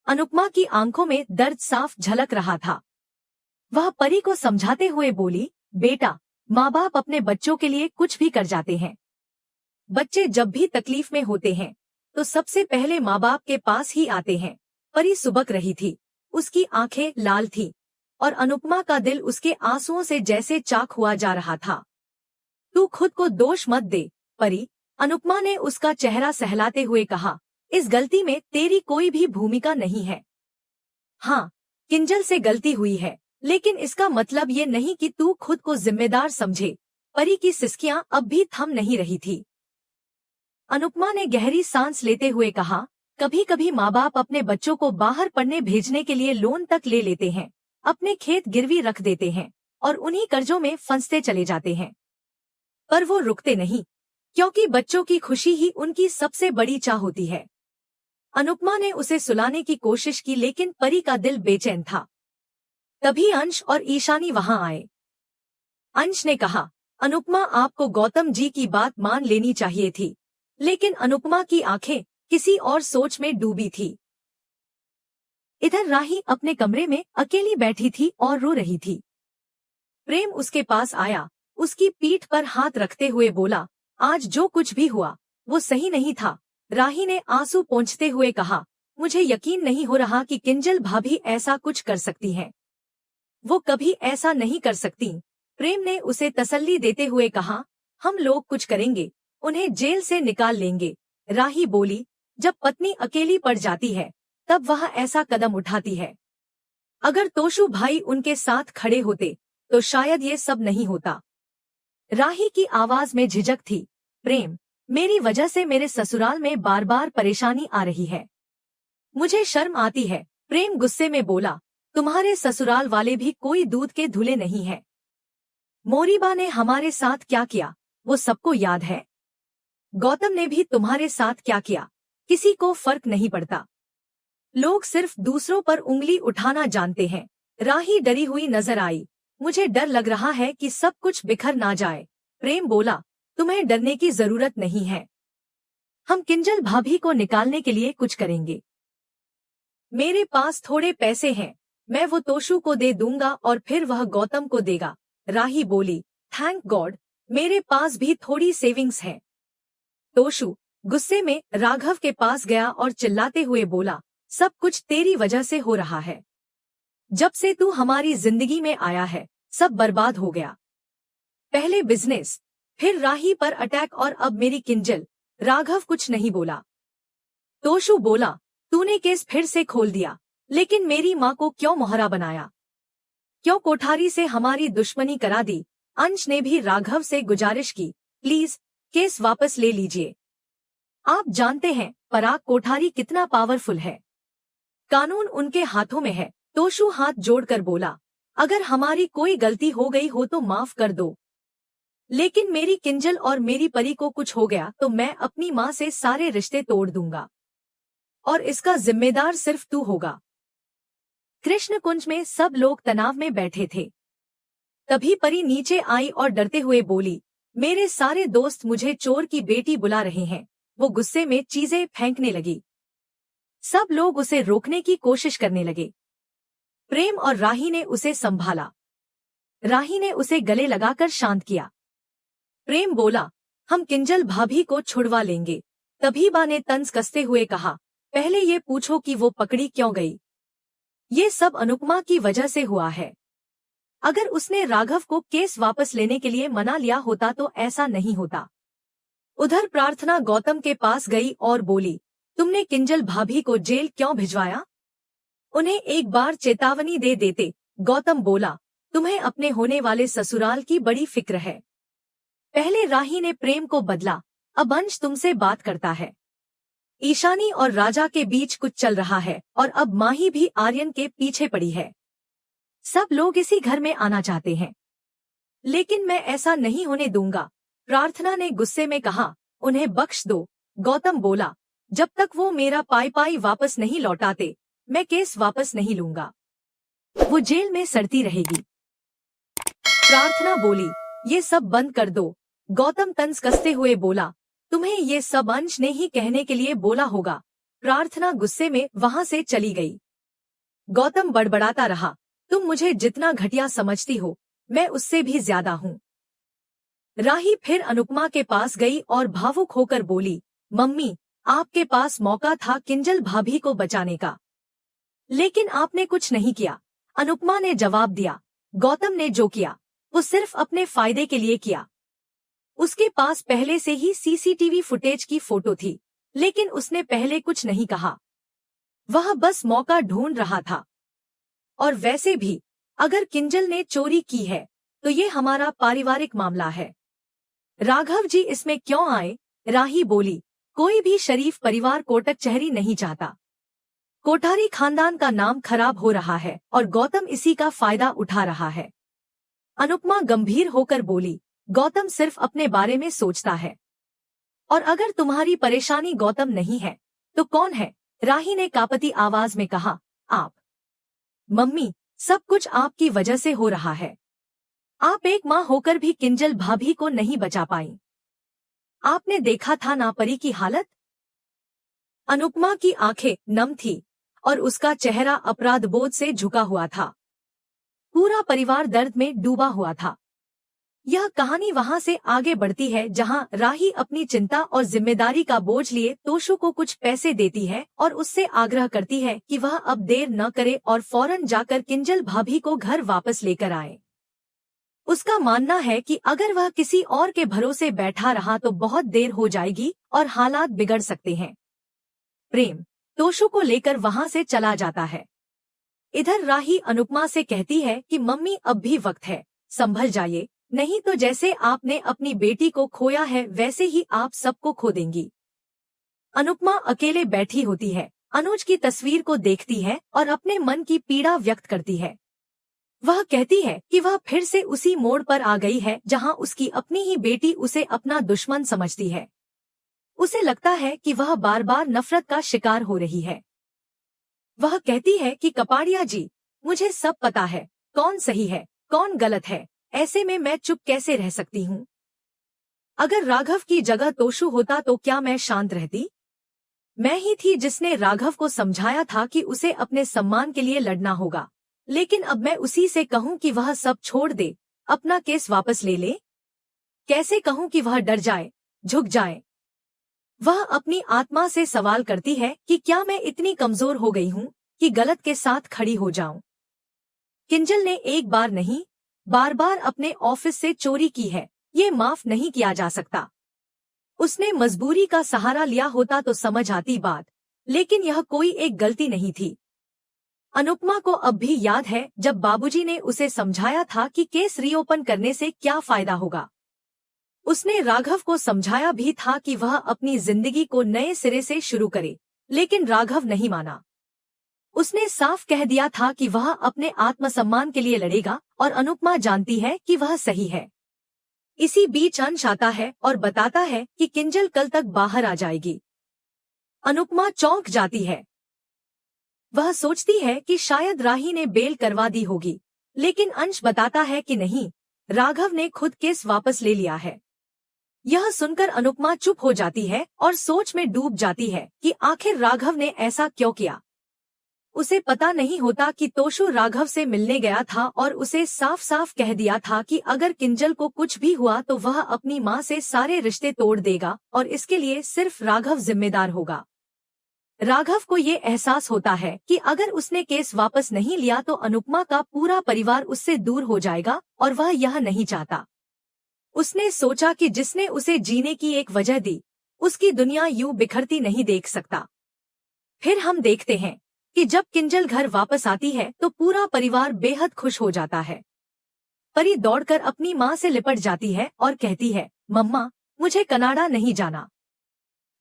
अनुपमा की आंखों में दर्द साफ झलक रहा था। वह परी को समझाते हुए बोली, बेटा, माँ बाप अपने बच्चों के लिए कुछ भी कर जाते हैं। बच्चे जब भी तकलीफ में होते हैं तो सबसे पहले माँ बाप के पास ही आते हैं। परी सुबक रही थी, उसकी आंखें लाल थी और अनुपमा का दिल उसके आंसुओं से जैसे चाक हुआ जा रहा था। तू खुद को दोष मत दे परी, अनुपमा ने उसका चेहरा सहलाते हुए कहा। इस गलती में तेरी कोई भी भूमिका नहीं है। हाँ, किंजल से गलती हुई है, लेकिन इसका मतलब ये नहीं कि तू खुद को जिम्मेदार समझे। परी की सिसकियां अब भी थम नहीं रही थी। अनुपमा ने गहरी सांस लेते हुए कहा, कभी कभी माँ बाप अपने बच्चों को बाहर पढ़ने भेजने के लिए लोन तक ले लेते हैं, अपने खेत गिरवी रख देते हैं और उन्हीं कर्जों में फंसते चले जाते हैं। पर वो रुकते नहीं, क्योंकि बच्चों की खुशी ही उनकी सबसे बड़ी चाह होती है। अनुपमा ने उसे सुलाने की कोशिश की, लेकिन परी का दिल बेचैन था। तभी अंश और ईशानी वहां आए। अंश ने कहा, अनुपमा, आपको गौतम जी की बात मान लेनी चाहिए थी। लेकिन अनुपमा की आंखें किसी और सोच में डूबी थी। इधर राही अपने कमरे में अकेली बैठी थी और रो रही थी। प्रेम उसके पास आया, उसकी पीठ पर हाथ रखते हुए बोला, आज जो कुछ भी हुआ वो सही नहीं था। राही ने आंसू पोंछते हुए कहा, मुझे यकीन नहीं हो रहा कि किंजल भाभी ऐसा कुछ कर सकती हैं। वो कभी ऐसा नहीं कर सकती। प्रेम ने उसे तसल्ली देते हुए कहा, हम लोग कुछ करेंगे, उन्हें जेल से निकाल लेंगे। राही बोली, जब पत्नी अकेली पड़ जाती है तब वह ऐसा कदम उठाती है। अगर तोशु भाई उनके साथ खड़े होते तो शायद ये सब नहीं होता। राही की आवाज में झिझक थी। प्रेम, मेरी वजह से मेरे ससुराल में बार बार परेशानी आ रही है, मुझे शर्म आती है। प्रेम गुस्से में बोला, तुम्हारे ससुराल वाले भी कोई दूध के धुले नहीं है। मोरीबा ने हमारे साथ क्या किया वो सबको याद है। गौतम ने भी तुम्हारे साथ क्या किया, किसी को फर्क नहीं पड़ता। लोग सिर्फ दूसरों पर उंगली उठाना जानते हैं। राही डरी हुई नजर आई। मुझे डर लग रहा है कि सब कुछ बिखर ना जाए। प्रेम बोला, तुम्हें डरने की जरूरत नहीं है, हम किंजल भाभी को निकालने के लिए कुछ करेंगे। मेरे पास थोड़े पैसे हैं, मैं वो तोशु को दे दूंगा और फिर वह गौतम को देगा। राही बोली, थैंक गॉड, मेरे पास भी थोड़ी सेविंग्स है। तोशु गुस्से में राघव के पास गया और चिल्लाते हुए बोला, सब कुछ तेरी वजह से हो रहा है। जब से तू हमारी जिंदगी में आया है सब बर्बाद हो गया। पहले बिजनेस, फिर राही पर अटैक और अब मेरी किंजल। राघव कुछ नहीं बोला। तोशु बोला, तूने केस फिर से खोल दिया, लेकिन मेरी माँ को क्यों मोहरा बनाया, क्यों कोठारी से हमारी दुश्मनी करा दी। अंश ने भी राघव से गुजारिश की, प्लीज केस वापस ले लीजिए। आप जानते हैं पराग कोठारी कितना पावरफुल है, कानून उनके हाथों में है। तोशु हाथ जोड़कर बोला, अगर हमारी कोई गलती हो गई हो तो माफ कर दो, लेकिन मेरी किंजल और मेरी परी को कुछ हो गया तो मैं अपनी माँ से सारे रिश्ते तोड़ दूंगा और इसका जिम्मेदार सिर्फ तू होगा। कृष्ण कुंज में सब लोग तनाव में बैठे थे। तभी परी नीचे आई और डरते हुए बोली, मेरे सारे दोस्त मुझे चोर की बेटी बुला रहे हैं। वो गुस्से में चीजें फेंकने लगी। सब लोग उसे रोकने की कोशिश करने लगे। प्रेम और राही ने उसे संभाला। राही ने उसे गले लगाकर शांत किया। प्रेम बोला, हम किंजल भाभी को छुड़वा लेंगे। तभी बा ने तंज कसते हुए कहा, पहले ये पूछो कि वो पकड़ी क्यों गई। ये सब अनुपमा की वजह से हुआ है। अगर उसने राघव को केस वापस लेने के लिए मना लिया होता तो ऐसा नहीं होता। उधर प्रार्थना गौतम के पास गई और बोली, तुमने किंजल भाभी को जेल क्यों भिजवाया, उन्हें एक बार चेतावनी दे देते। गौतम बोला, तुम्हें अपने होने वाले ससुराल की बड़ी फिक्र है। पहले राही ने प्रेम को बदला, अब अंश तुमसे बात करता है। ईशानी और राजा के बीच कुछ चल रहा है और अब माही भी आर्यन के पीछे पड़ी है। सब लोग इसी घर में आना चाहते हैं, लेकिन मैं ऐसा नहीं होने दूंगा। प्रार्थना ने गुस्से में कहा, उन्हें बख्श दो। गौतम बोला, जब तक वो मेरा पाई वापस नहीं लौटाते मैं केस वापस नहीं लूंगा, वो जेल में सड़ती रहेगी। प्रार्थना बोली, ये सब बंद कर दो। गौतम तंज कसते हुए बोला, तुम्हें ये सब अंश ने ही कहने के लिए बोला होगा। प्रार्थना गुस्से में वहां से चली गई। गौतम बड़बड़ाता रहा, तुम मुझे जितना घटिया समझती हो, मैं उससे भी ज्यादा हूँ। राही फिर अनुपमा के पास गई और भावुक होकर बोली, मम्मी, आपके पास मौका था किंजल भाभी को बचाने का, लेकिन आपने कुछ नहीं किया। अनुपमा ने जवाब दिया, गौतम ने जो किया वो सिर्फ अपने फायदे के लिए किया। उसके पास पहले से ही सीसीटीवी फुटेज की फोटो थी, लेकिन उसने पहले कुछ नहीं कहा। वह बस मौका ढूंढ रहा था। और वैसे भी अगर किंजल ने चोरी की है तो ये हमारा पारिवारिक मामला है। राघव जी इसमें क्यों आए? राही बोली, कोई भी शरीफ परिवार कोटक चहरी नहीं चाहता। कोठारी खानदान का नाम खराब हो रहा है और गौतम इसी का फायदा उठा रहा है। अनुपमा गंभीर होकर बोली, गौतम सिर्फ अपने बारे में सोचता है। और अगर तुम्हारी परेशानी गौतम नहीं है तो कौन है? राही ने कांपती आवाज में कहा, आप। मम्मी, सब कुछ आपकी वजह से हो रहा है। आप एक माँ होकर भी किंजल भाभी को नहीं बचा पाई। आपने देखा था ना परी की हालत। अनुपमा की आंखें नम थी और उसका चेहरा अपराध बोध से झुका हुआ था। पूरा परिवार दर्द में डूबा हुआ था। यह कहानी वहां से आगे बढ़ती है जहां राही अपनी चिंता और जिम्मेदारी का बोझ लिए तोशु को कुछ पैसे देती है और उससे आग्रह करती है कि वह अब देर न करे और फौरन जाकर किंजल भाभी को घर वापस लेकर आए। उसका मानना है कि अगर वह किसी और के भरोसे बैठा रहा तो बहुत देर हो जाएगी और हालात बिगड़ सकते हैं। प्रेम तोशु को लेकर वहां से चला जाता है। इधर राही अनुपमा से कहती है कि मम्मी, अब भी वक्त है, संभल जाइए, नहीं तो जैसे आपने अपनी बेटी को खोया है वैसे ही आप सबको खो देंगी। अनुपमा अकेले बैठी होती है, अनुज की तस्वीर को देखती है और अपने मन की पीड़ा व्यक्त करती है। वह कहती है कि वह फिर से उसी मोड़ पर आ गई है जहां उसकी अपनी ही बेटी उसे अपना दुश्मन समझती है। उसे लगता है कि वह बार बार नफरत का शिकार हो रही है। वह कहती है कि कपाड़िया जी, मुझे सब पता है, कौन सही है कौन गलत है, ऐसे में मैं चुप कैसे रह सकती हूँ? अगर राघव की जगह तोशु होता तो क्या मैं शांत रहती? मैं ही थी जिसने राघव को समझाया था कि उसे अपने सम्मान के लिए लड़ना होगा, लेकिन अब मैं उसी से कहूँ कि वह सब छोड़ दे, अपना केस वापस ले ले? कैसे कहूँ कि वह डर जाए, झुक जाए? वह अपनी आत्मा से सवाल करती है कि क्या मैं इतनी कमजोर हो गई हूँ कि गलत के साथ खड़ी हो जाऊं? किंजल ने एक बार नहीं, बार बार अपने ऑफिस से चोरी की है, ये माफ नहीं किया जा सकता। उसने मजबूरी का सहारा लिया होता तो समझ आती बात, लेकिन यह कोई एक गलती नहीं थी। अनुपमा को अब भी याद है जब बाबूजी ने उसे समझाया था कि केस रीओपन करने से क्या फायदा होगा। उसने राघव को समझाया भी था कि वह अपनी जिंदगी को नए सिरे से शुरू करे, लेकिन राघव नहीं माना। उसने साफ कह दिया था कि वह अपने आत्मसम्मान के लिए लड़ेगा और अनुपमा जानती है कि वह सही है। इसी बीच अंश आता है और बताता है कि किंजल कल तक बाहर आ जाएगी। अनुपमा चौंक जाती है। वह सोचती है कि शायद राही ने बेल करवा दी होगी, लेकिन अंश बताता है कि नहीं, राघव ने खुद केस वापस ले लिया है। यह सुनकर अनुपमा चुप हो जाती है और सोच में डूब जाती है कि आखिर राघव ने ऐसा क्यों किया। उसे पता नहीं होता कि तोशु राघव से मिलने गया था और उसे साफ साफ कह दिया था कि अगर किंजल को कुछ भी हुआ तो वह अपनी माँ से सारे रिश्ते तोड़ देगा और इसके लिए सिर्फ राघव जिम्मेदार होगा। राघव को ये एहसास होता है कि अगर उसने केस वापस नहीं लिया तो अनुपमा का पूरा परिवार उससे दूर हो जाएगा और वह यह नहीं चाहता। उसने सोचा कि जिसने उसे जीने की एक वजह दी, उसकी दुनिया यूं बिखरती नहीं देख सकता। फिर हम देखते हैं कि जब किंजल घर वापस आती है तो पूरा परिवार बेहद खुश हो जाता है। परी दौड़कर अपनी माँ से लिपट जाती है और कहती है, मम्मा, मुझे कनाडा नहीं जाना,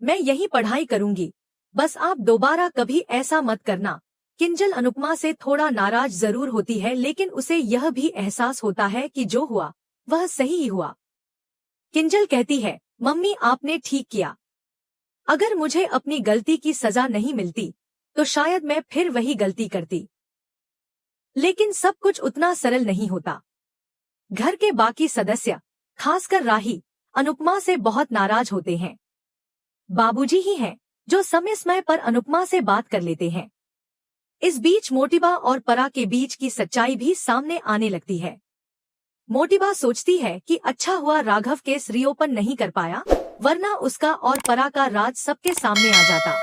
मैं यहीं पढ़ाई करूंगी, बस आप दोबारा कभी ऐसा मत करना। किंजल अनुपमा से थोड़ा नाराज जरूर होती है, लेकिन उसे यह भी एहसास होता है कि जो हुआ वह सही ही हुआ। किंजल कहती है, मम्मी, आपने ठीक किया। अगर मुझे अपनी गलती की सजा नहीं मिलती तो शायद मैं फिर वही गलती करती। लेकिन सब कुछ उतना सरल नहीं होता। घर के बाकी सदस्य, खासकर राही, अनुपमा से बहुत नाराज होते हैं। बाबूजी ही हैं जो समय समय पर अनुपमा से बात कर लेते हैं। इस बीच मोटिबा और परा के बीच की सच्चाई भी सामने आने लगती है। मोटिबा सोचती है कि अच्छा हुआ राघव केस रीओपन नहीं कर पाया, वरना उसका और परा का राज सबके सामने आ जाता।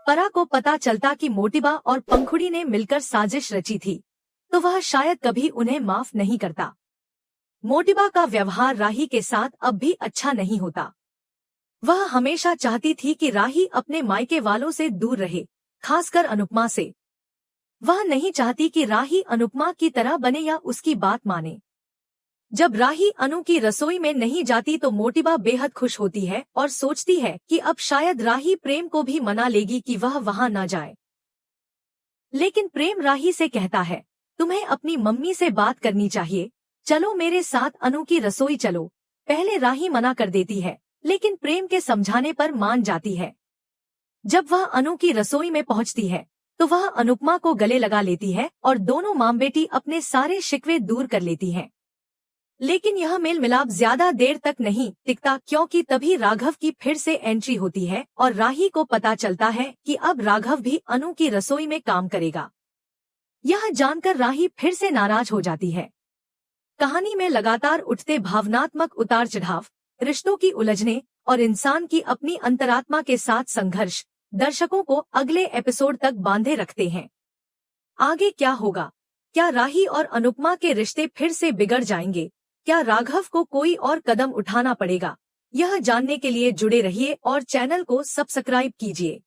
परा को पता चलता कि मोटिबा और पंखुड़ी ने मिलकर साजिश रची थी, तो वह शायद कभी उन्हें माफ नहीं करता। मोटिबा का व्यवहार राही के साथ अब भी अच्छा नहीं होता। वह हमेशा चाहती थी कि राही अपने मायके वालों से दूर रहे, खासकर अनुपमा से। वह नहीं चाहती कि राही अनुपमा की तरह बने या उसकी बात माने। जब राही अनु की रसोई में नहीं जाती तो मोटिबा बेहद खुश होती है और सोचती है कि अब शायद राही प्रेम को भी मना लेगी कि वह वहां न जाए। लेकिन प्रेम राही से कहता है, तुम्हें अपनी मम्मी से बात करनी चाहिए, चलो मेरे साथ अनु की रसोई चलो। पहले राही मना कर देती है, लेकिन प्रेम के समझाने पर मान जाती है। जब वह अनु की रसोई में पहुंचती है तो वह अनुपमा को गले लगा लेती है और दोनों मां बेटी अपने सारे शिकवे दूर कर लेती हैं। लेकिन यह मेल मिलाप ज्यादा देर तक नहीं टिकता, क्योंकि तभी राघव की फिर से एंट्री होती है और राही को पता चलता है कि अब राघव भी अनु की रसोई में काम करेगा। यह जानकर राही फिर से नाराज हो जाती है। कहानी में लगातार उठते भावनात्मक उतार चढ़ाव, रिश्तों की उलझने और इंसान की अपनी अंतरात्मा के साथ संघर्ष दर्शकों को अगले एपिसोड तक बांधे रखते हैं। आगे क्या होगा? क्या राही और अनुपमा के रिश्ते फिर से बिगड़ जाएंगे? क्या राघव को कोई और कदम उठाना पड़ेगा? यह जानने के लिए जुड़े रहिए और चैनल को सब्सक्राइब कीजिए।